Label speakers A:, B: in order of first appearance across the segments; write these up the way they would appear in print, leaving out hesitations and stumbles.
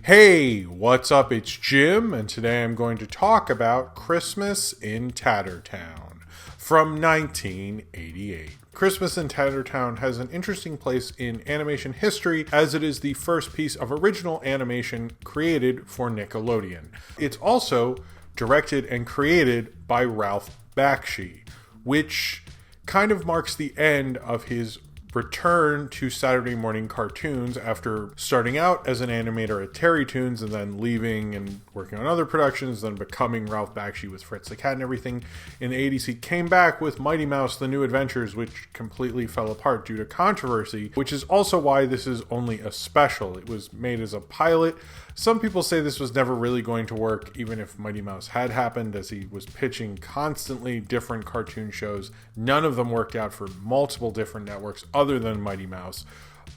A: Hey, what's up? It's Jim, and today I'm going to talk about Christmas in Tattertown from 1988. Christmas in Tattertown has an interesting place in animation history as it is the first piece of original animation created for Nickelodeon. It's also directed and created by Ralph Bakshi, which kind of marks the end of his return to Saturday morning cartoons after starting out as an animator at Tattertown and then leaving and working on other productions, then becoming Ralph Bakshi with Fritz the Cat and everything. In the 80s, he came back with Mighty Mouse The New Adventures, which completely fell apart due to controversy, which is also why this is only a special. It was made as a pilot. Some people say this was never really going to work, even if Mighty Mouse had happened, as he was pitching constantly different cartoon shows. None of them worked out for multiple different networks other than Mighty Mouse.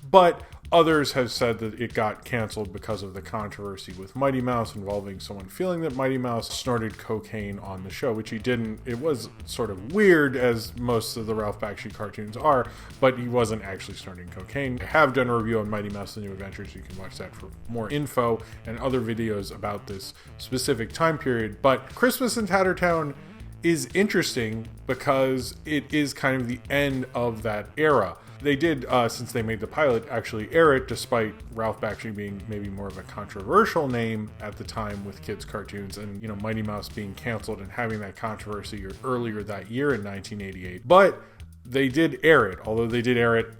A: But others have said that it got canceled because of the controversy with Mighty Mouse involving someone feeling that Mighty Mouse snorted cocaine on the show, which he didn't. It was sort of weird, as most of the Ralph Bakshi cartoons are, but he wasn't actually snorting cocaine. I have done a review on Mighty Mouse The New Adventures. You can watch that for more info and other videos about this specific time period. But Christmas in Tattertown is interesting because it is kind of the end of that era. They did, since they made the pilot, actually air it, despite Ralph Bakshi being maybe more of a controversial name at the time with kids' cartoons, and, Mighty Mouse being canceled and having that controversy earlier that year in 1988. But they did air it, although they did air it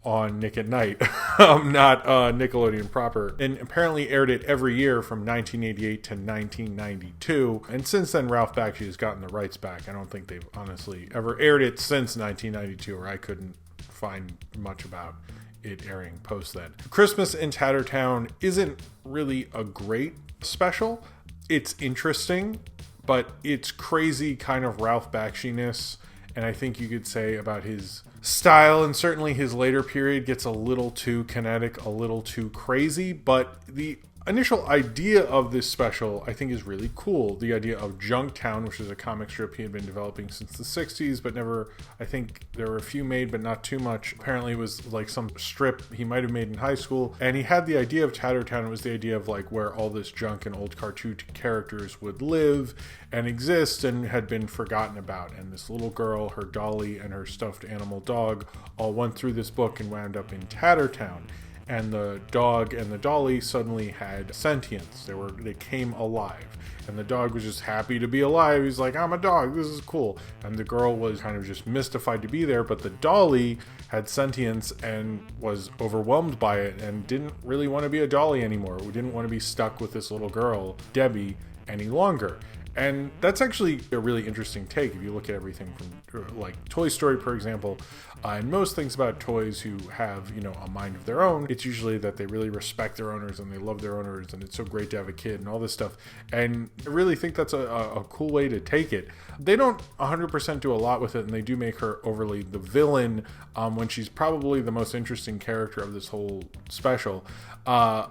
A: on Nick at Night, not Nickelodeon proper, and apparently aired it every year from 1988 to 1992. And since then, Ralph Bakshi has gotten the rights back. I don't think they've honestly ever aired it since 1992, or I couldn't find much about it airing post then. Christmas in Tattertown isn't really a great special. It's interesting, but it's crazy kind of Ralph Bakshi-ness, and I think you could say about his style, and certainly his later period gets a little too kinetic, a little too crazy, but the initial idea of this special, I think, is really cool. The idea of Junktown, which is a comic strip he had been developing since the 60s, but never, I think there were a few made, but not too much. Apparently it was like some strip he might have made in high school. And he had the idea of Tattertown. It was the idea of like where all this junk and old cartoon characters would live and exist and had been forgotten about. And this little girl, her dolly, and her stuffed animal dog all went through this book and wound up in Tattertown. And the dog and the dolly suddenly had sentience. They came alive. And the dog was just happy to be alive. He's like, I'm a dog, this is cool. And the girl was kind of just mystified to be there, but the dolly had sentience and was overwhelmed by it and didn't really want to be a dolly anymore. We didn't want to be stuck with this little girl, Debbie, any longer. And that's actually a really interesting take if you look at everything from like Toy Story, for example, and most things about toys who have, a mind of their own. It's usually that they really respect their owners and they love their owners, and it's so great to have a kid and all this stuff. And I really think that's a cool way to take it. They don't 100% do a lot with it, and they do make her overly the villain when she's probably the most interesting character of this whole special,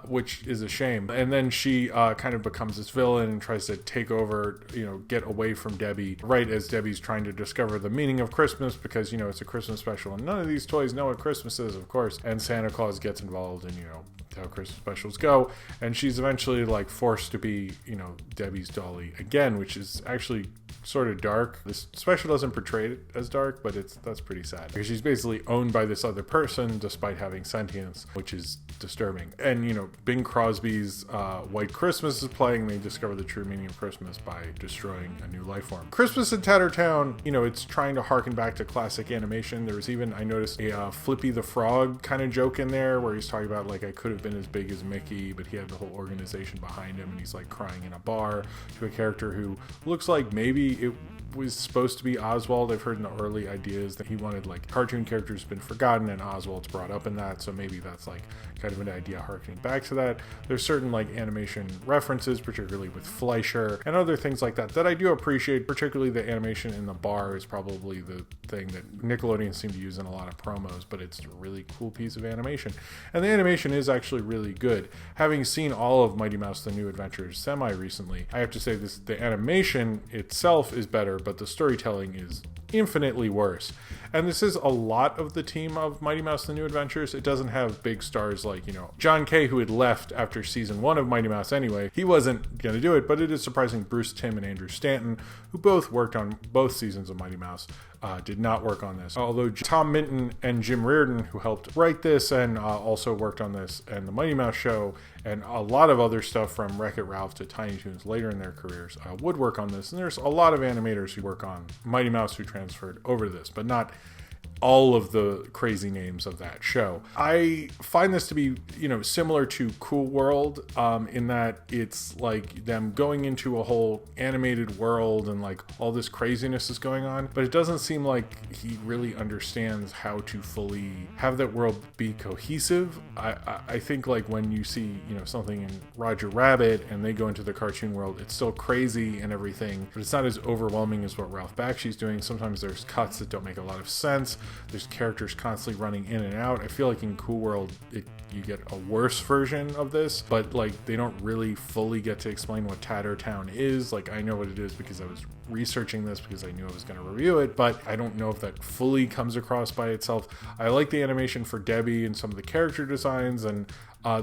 A: which is a shame. And then she kind of becomes this villain and tries to take over, get away from Debbie, right as Debbie's trying to discover the meaning of Christmas, because, it's a Christmas special and none of these toys know what Christmas is, of course. And Santa Claus gets involved in, how Christmas specials go. And she's eventually like forced to be, Debbie's dolly again, which is actually sort of dark. This special doesn't portray it as dark, but that's pretty sad, because she's basically owned by this other person despite having sentience, which is disturbing. And Bing Crosby's White Christmas is playing. They discover the true meaning of Christmas by destroying a new life form. Christmas in Tattertown, it's trying to harken back to classic animation. There was even, I noticed, a Flippy the Frog kind of joke in there where he's talking about like, I could have been as big as Mickey, but he had the whole organization behind him, and he's like crying in a bar to a character who looks like maybe it was supposed to be Oswald. I've heard in the early ideas that he wanted like cartoon characters been forgotten, and Oswald's brought up in that, so maybe that's like kind of an idea harkening back to that. There's certain like animation references, particularly with Fleischer and other things like that I do appreciate. Particularly the animation in the bar is probably the thing that Nickelodeon seemed to use in a lot of promos, but it's a really cool piece of animation, and the animation is actually really good. Having seen all of Mighty Mouse The New Adventures semi recently, I have to say the animation itself is better, but the storytelling is infinitely worse. And this is a lot of the team of Mighty Mouse The New Adventures. It doesn't have big stars like, John Kay, who had left after season 1 of Mighty Mouse anyway. He wasn't going to do it, but it is surprising Bruce Timm and Andrew Stanton, who both worked on both seasons of Mighty Mouse, did not work on this. Although Tom Minton and Jim Reardon, who helped write this and also worked on this and the Mighty Mouse show and a lot of other stuff from Wreck-It Ralph to Tiny Toons later in their careers, would work on this. And there's a lot of animators who work on Mighty Mouse who transferred over to this, but not all of the crazy names of that show. I find this to be, similar to Cool World, in that it's like them going into a whole animated world and like all this craziness is going on, but it doesn't seem like he really understands how to fully have that world be cohesive. I think like when you see, something in Roger Rabbit and they go into the cartoon world, it's still crazy and everything, but it's not as overwhelming as what Ralph Bakshi's doing. Sometimes there's cuts that don't make a lot of sense. There's characters constantly running in and out. I feel like in Cool World, you get a worse version of this, but like they don't really fully get to explain what Tattertown is. Like I know what it is because I was researching this because I knew I was going to review it, but I don't know if that fully comes across by itself. I like the animation for Debbie and some of the character designs, and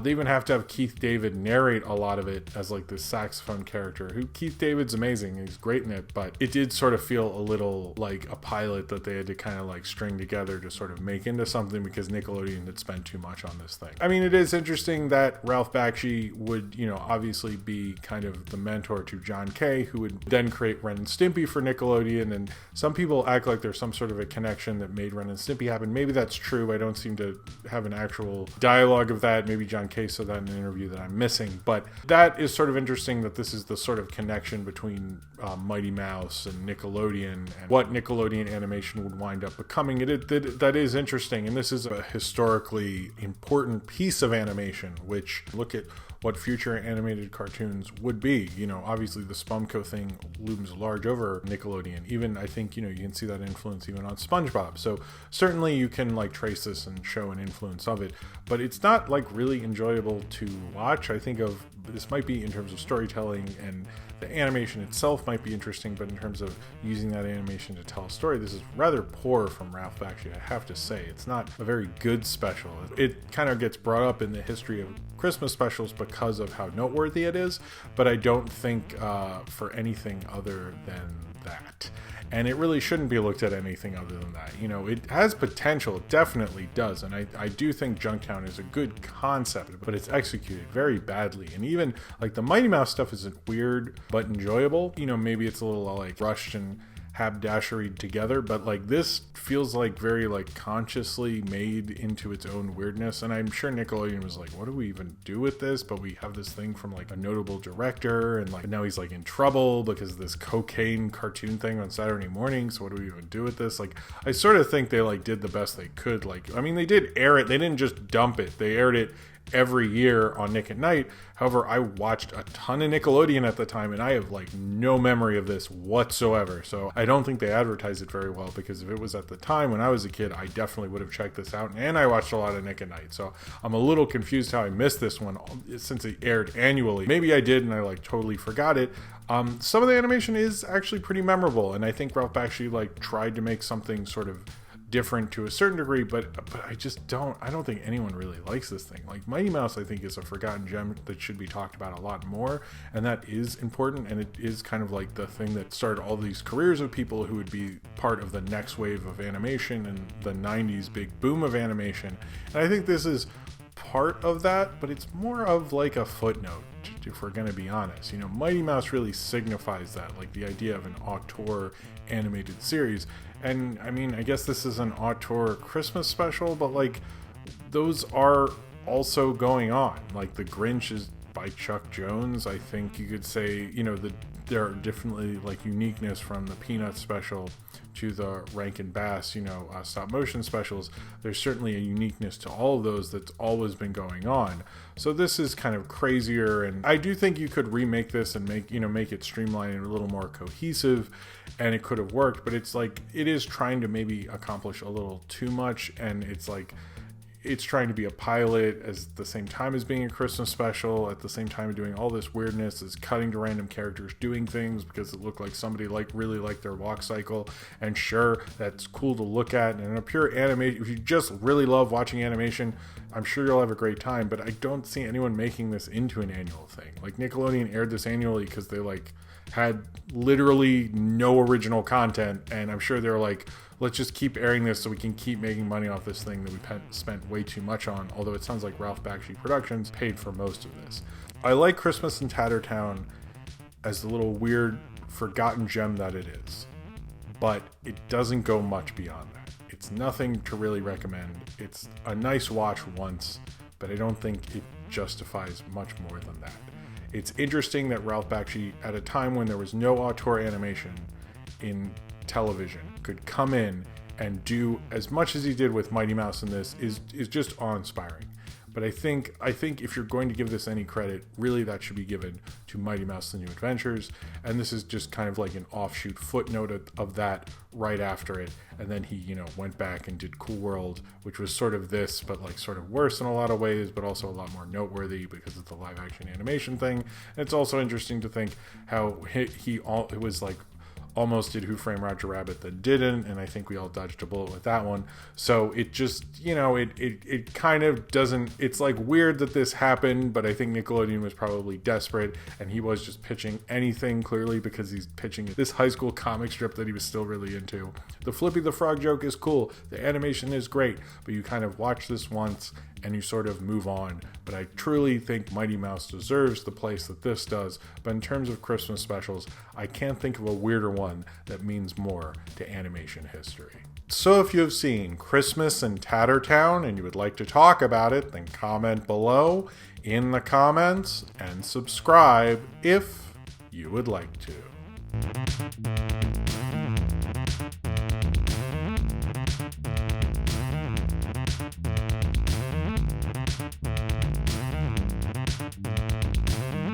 A: they even have to have Keith David narrate a lot of it as like this saxophone character, who Keith David's amazing. He's great in it, but it did sort of feel a little like a pilot that they had to kind of like string together to sort of make into something because Nickelodeon had spent too much on this thing. I mean, it is interesting that Ralph Bakshi would, obviously be kind of the mentor to John Kay, who would then create Ren and Stimpy for Nickelodeon, and some people act like there's some sort of a connection that made Ren and Stimpy happen. Maybe that's true. I don't seem to have an actual dialogue of that. Maybe John Kay said that in an interview that I'm missing, but that is sort of interesting that this is the sort of connection between Mighty Mouse and Nickelodeon and what Nickelodeon animation would wind up becoming. That is interesting, and this is a historically important piece of animation, which look at what future animated cartoons would be. Obviously the Spumco thing looms large over Nickelodeon. Even I think, you can see that influence even on SpongeBob. So certainly you can like trace this and show an influence of it, but it's not like really enjoyable to watch. I think of this might be in terms of storytelling, and the animation itself might be interesting, but in terms of using that animation to tell a story, this is rather poor from Ralph Bakshi, I have to say. It's not a very good special. It kind of gets brought up in the history of Christmas specials because of how noteworthy it is, but I don't think for anything other than that. And it really shouldn't be looked at anything other than that. It has potential, it definitely does, and I do think Junktown is a good concept, but it's executed very badly. And even like the Mighty Mouse stuff isn't weird but enjoyable. Maybe it's a little like rushed and haberdashery together, but like this feels like very like consciously made into its own weirdness. And I'm sure Nickelodeon was like, what do we even do with this? But we have this thing from like a notable director, and like now he's like in trouble because of this cocaine cartoon thing on Saturday morning. So what do we even do with this? Like I sort of think they like did the best they could. Like I mean, they did air it, they didn't just dump it, they aired it every year on Nick at Night. However, I watched a ton of Nickelodeon at the time, and I have like no memory of this whatsoever. So I don't think they advertised it very well, because if it was at the time when I was a kid, I definitely would have checked this out. And I watched a lot of Nick at Night, so I'm a little confused how I missed this one since it aired annually. Maybe I did and I like totally forgot it. Some of the animation is actually pretty memorable, and I think Ralph Bakshi like tried to make something sort of different to a certain degree, but I don't think anyone really likes this thing. Like Mighty Mouse, I think, is a forgotten gem that should be talked about a lot more, and that is important, and it is kind of like the thing that started all these careers of people who would be part of the next wave of animation and the 90s big boom of animation. And I think this is part of that, but it's more of like a footnote, if we're going to be honest. Mighty Mouse really signifies that, like the idea of an auteur animated series. And I mean, I guess this is an auteur Christmas special, but like those are also going on. Like The Grinch is by Chuck Jones. I think you could say, there are definitely like uniqueness from the Peanuts special to the Rankin Bass, stop motion specials. There's certainly a uniqueness to all of those that's always been going on. So this is kind of crazier, and I do think you could remake this and make it streamlined and a little more cohesive, and it could have worked, but it's like, it is trying to maybe accomplish a little too much, and it's like, it's trying to be a pilot at the same time as being a Christmas special, at the same time of doing all this weirdness, is cutting to random characters doing things because it looked like somebody really liked their walk cycle. And sure, that's cool to look at. And in a pure animation, if you just really love watching animation, I'm sure you'll have a great time. But I don't see anyone making this into an annual thing. Like, Nickelodeon aired this annually because they had literally no original content, and I'm sure they're like, let's just keep airing this so we can keep making money off this thing that we spent way too much on, although it sounds like Ralph Bakshi Productions paid for most of this. I like Christmas in Tattertown as the little weird forgotten gem that it is, but it doesn't go much beyond that. It's nothing to really recommend. It's a nice watch once, but I don't think it justifies much more than that. It's interesting that Ralph Bakshi, at a time when there was no auteur animation in television, could come in and do as much as he did with Mighty Mouse in this is just awe-inspiring. But I think if you're going to give this any credit, really that should be given to Mighty Mouse: The New Adventures, and this is just kind of like an offshoot footnote of that right after it. And then he, went back and did Cool World, which was sort of this, but sort of worse in a lot of ways, but also a lot more noteworthy because it's a live action animation thing. And it's also interesting to think how it was almost did Who Framed Roger Rabbit that didn't, and I think we all dodged a bullet with that one. So it just, it kind of doesn't, it's weird that this happened, but I think Nickelodeon was probably desperate, and he was just pitching anything, clearly, because he's pitching this high school comic strip that he was still really into. The Flippy the Frog joke is cool, the animation is great, but you kind of watch this once and you sort of move on. But I truly think Mighty Mouse deserves the place that this does. But in terms of Christmas specials, I can't think of a weirder one that means more to animation history. So if you have seen Christmas in Tattertown and you would like to talk about it, then comment below in the comments and subscribe if you would like to.